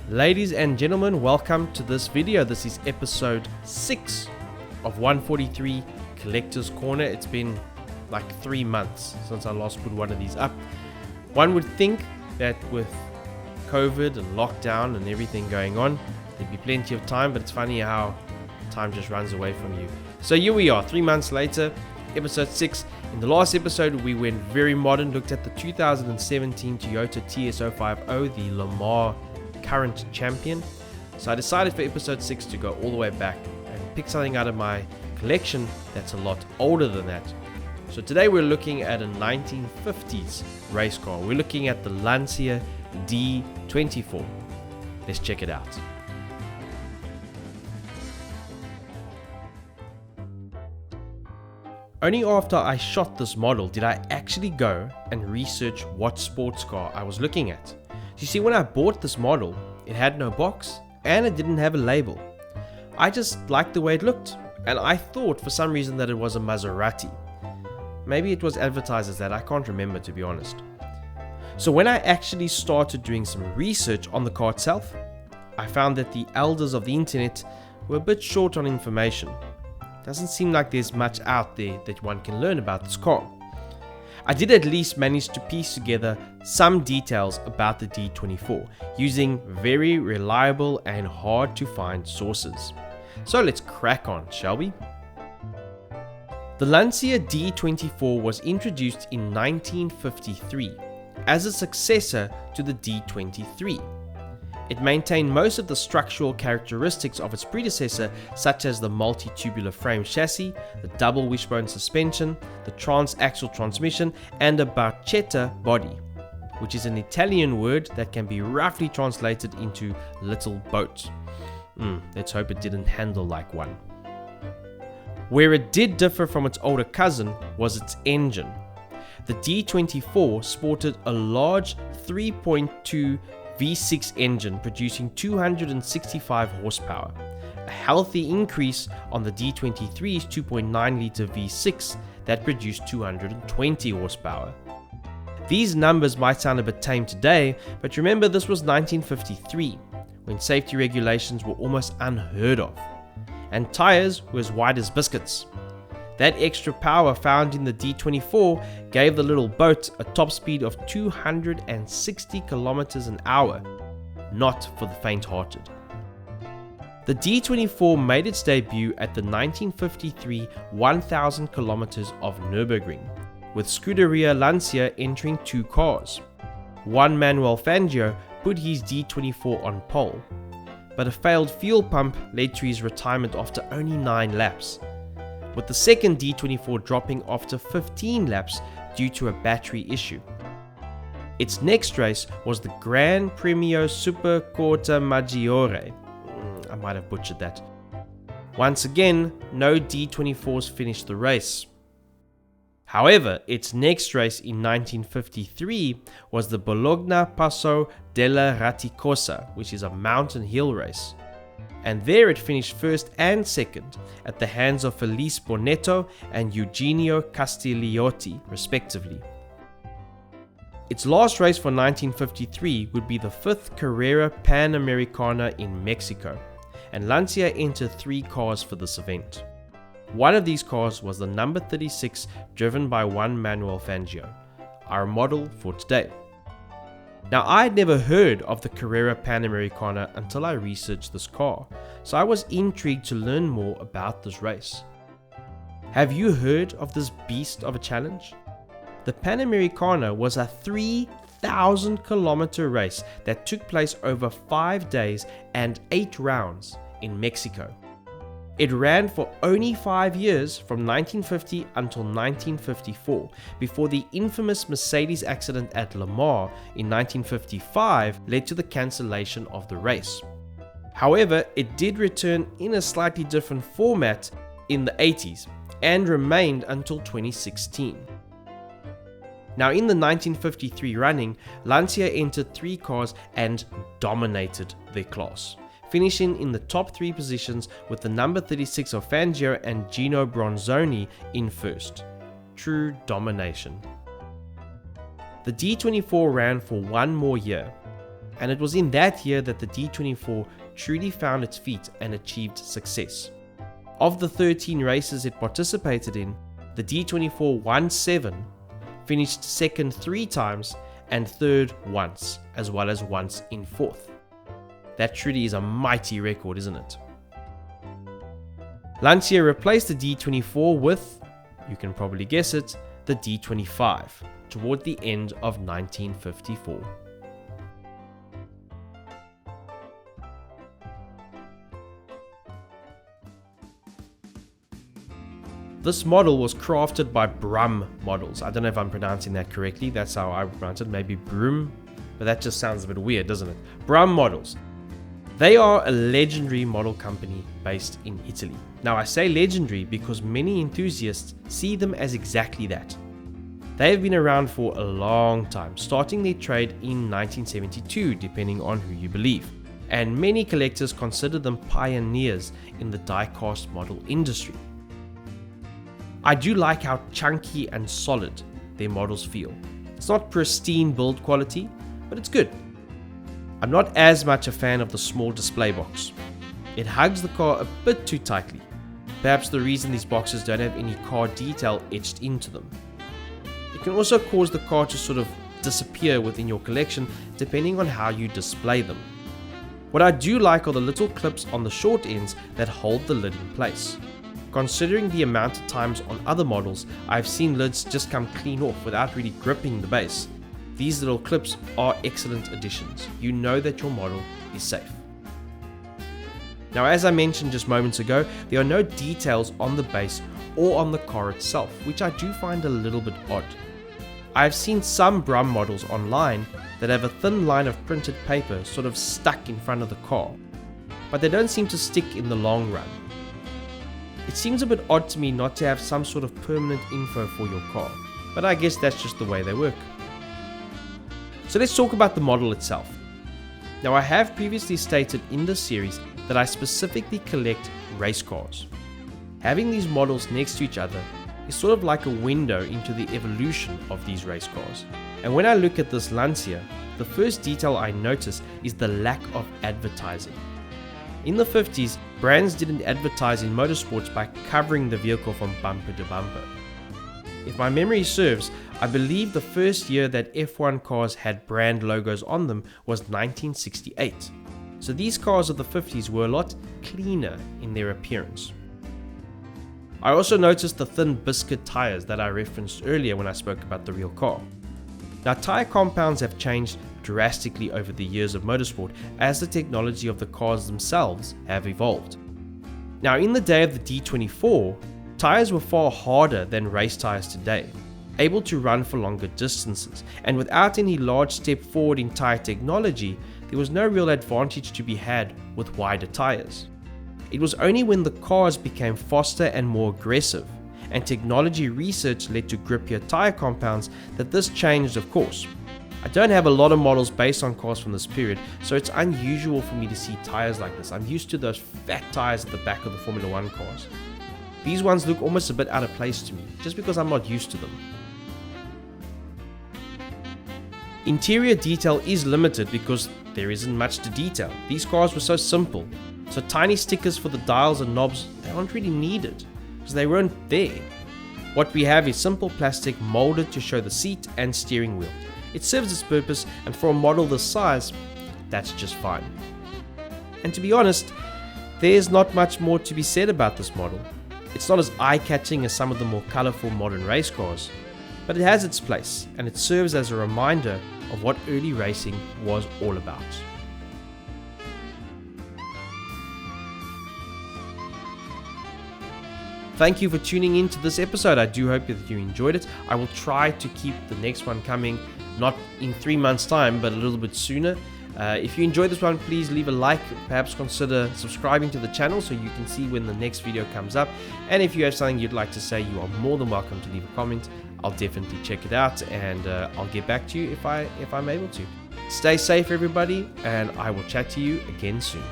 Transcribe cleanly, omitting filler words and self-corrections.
Ladies and gentlemen, welcome to this video. This is episode 6 of 143 Collector's Corner. It's been like 3 months since I last put one of these up. One would think that with COVID and lockdown and everything going on, there'd be plenty of time, but it's funny how time just runs away from you. So here we are, 3 months later, episode 6. In the last episode, we went very modern, looked at the 2017 Toyota TS050, the Lamar current champion. So I decided for episode 6 to go all the way back and pick something out of my collection that's a lot older than that. So today we're looking at a 1950s race car. We're looking at the Lancia D24. Let's check it out. Only after I shot this model did I actually go and research what sports car I was looking at. You see, when I bought this model, it had no box and it didn't have a label. I just liked the way it looked, and I thought for some reason that it was a Maserati. Maybe it was advertised as that, I can't remember, to be honest. So when I actually started doing some research on the car itself, I found that the elders of the internet were a bit short on information. Doesn't seem like there's much out there that one can learn about this car. I did at least manage to piece together some details about the D24 using very reliable and hard to find sources. So let's crack on, shall we? The Lancia D24 was introduced in 1953 as a successor to the D23. It maintained most of the structural characteristics of its predecessor, such as the multi-tubular frame chassis, the double wishbone suspension, the transaxle transmission, and a barchetta body, which is an Italian word that can be roughly translated into little boat. Let's hope it didn't handle like one. Where it did differ from its older cousin was its engine. The D24 sported a large 3.2 V6 engine producing 265 horsepower, a healthy increase on the D23's 2.9 litre V6 that produced 220 horsepower. These numbers might sound a bit tame today, but remember this was 1953, when safety regulations were almost unheard of, and tyres were as wide as biscuits. That extra power found in the D24 gave the little boat a top speed of 260 kilometers an hour, not for the faint-hearted. The D24 made its debut at the 1953 1000 kilometers of Nürburgring, with Scuderia Lancia entering 2 cars. One Manuel Fangio put his D24 on pole, but a failed fuel pump led to his retirement after only 9 laps, with the second D24 dropping after 15 laps due to a battery issue. Its next race was the Gran Premio Supercorta Maggiore. I might have butchered that. Once again, no D24s finished the race. However, its next race in 1953 was the Bologna Passo della Raticosa, which is a mountain hill race. And there it finished first and second at the hands of Felice Bonetto and Eugenio Castigliotti, respectively. Its last race for 1953 would be the 5th Carrera Panamericana in Mexico, and Lancia entered 3 cars for this event. One of these cars was the number 36 driven by one Manuel Fangio, our model for today. Now, I had never heard of the Carrera Panamericana until I researched this car, so I was intrigued to learn more about this race. Have you heard of this beast of a challenge? The Panamericana was a 3,000 kilometer race that took place over 5 days and 8 rounds in Mexico. It ran for only 5 years, from 1950 until 1954, before the infamous Mercedes accident at Lamar in 1955 led to the cancellation of the race. However, it did return in a slightly different format in the 80s and remained until 2016. Now, in the 1953 running, Lancia entered 3 cars and dominated their class, finishing in the top 3 positions with the number 36 of Fangio and Gino Bronzoni in first. True domination. The D24 ran for 1 more year, and it was in that year that the D24 truly found its feet and achieved success. Of the 13 races it participated in, the D24 won 7, finished second 3 times, and third once, as well as once in fourth. That truly is a mighty record, isn't it? Lancia replaced the D24 with, you can probably guess it, the D25, toward the end of 1954. This model was crafted by Brumm Models. I don't know if I'm pronouncing that correctly. That's how I pronounce it. Maybe Brumm, but that just sounds a bit weird, doesn't it? Brumm Models. They are a legendary model company based in Italy. Now I say legendary because many enthusiasts see them as exactly that. They have been around for a long time, starting their trade in 1972, depending on who you believe. And many collectors consider them pioneers in the die-cast model industry. I do like how chunky and solid their models feel. It's not pristine build quality, but it's good. I'm not as much a fan of the small display box. It hugs the car a bit too tightly. Perhaps the reason these boxes don't have any car detail etched into them. It can also cause the car to sort of disappear within your collection depending on how you display them. What I do like are the little clips on the short ends that hold the lid in place. Considering the amount of times on other models I've seen lids just come clean off without really gripping the base, these little clips are excellent additions. You know that your model is safe. Now, as I mentioned just moments ago, there are no details on the base or on the car itself, which I do find a little bit odd. I've seen some Brumm models online that have a thin line of printed paper sort of stuck in front of the car, but they don't seem to stick in the long run. It seems a bit odd to me not to have some sort of permanent info for your car, but I guess that's just the way they work. So let's talk about the model itself. Now, I have previously stated in this series that I specifically collect race cars. Having these models next to each other is sort of like a window into the evolution of these race cars. And when I look at this Lancia, the first detail I notice is the lack of advertising. In the 50s, brands didn't advertise in motorsports by covering the vehicle from bumper to bumper. If my memory serves, I believe the first year that F1 cars had brand logos on them was 1968. So these cars of the 50s were a lot cleaner in their appearance. I also noticed the thin biscuit tires that I referenced earlier when I spoke about the real car. Now, tire compounds have changed drastically over the years of motorsport as the technology of the cars themselves have evolved. Now, in the day of the D24, tires were far harder than race tires today, able to run for longer distances, and without any large step forward in tire technology, there was no real advantage to be had with wider tires. It was only when the cars became faster and more aggressive, and technology research led to grippier tire compounds, that this changed, of course. I don't have a lot of models based on cars from this period, so it's unusual for me to see tires like this. I'm used to those fat tires at the back of the Formula 1 cars. These ones look almost a bit out of place to me, just because I'm not used to them. Interior detail is limited because there isn't much to detail. These cars were so simple, so tiny stickers for the dials and knobs, they aren't really needed, because they weren't there. What we have is simple plastic molded to show the seat and steering wheel. It serves its purpose, and for a model this size, that's just fine. And to be honest, there's not much more to be said about this model. It's not as eye-catching as some of the more colourful modern race cars, but it has its place, and it serves as a reminder of what early racing was all about. Thank you for tuning in to this episode. I do hope that you enjoyed it. I will try to keep the next one coming, not in 3 months' time, but a little bit sooner. If you enjoyed this one, please leave a like. Perhaps consider subscribing to the channel so you can see when the next video comes up. And if you have something you'd like to say, you are more than welcome to leave a comment. I'll definitely check it out, and I'll get back to you if I'm able to. Stay safe, everybody, and I will chat to you again soon.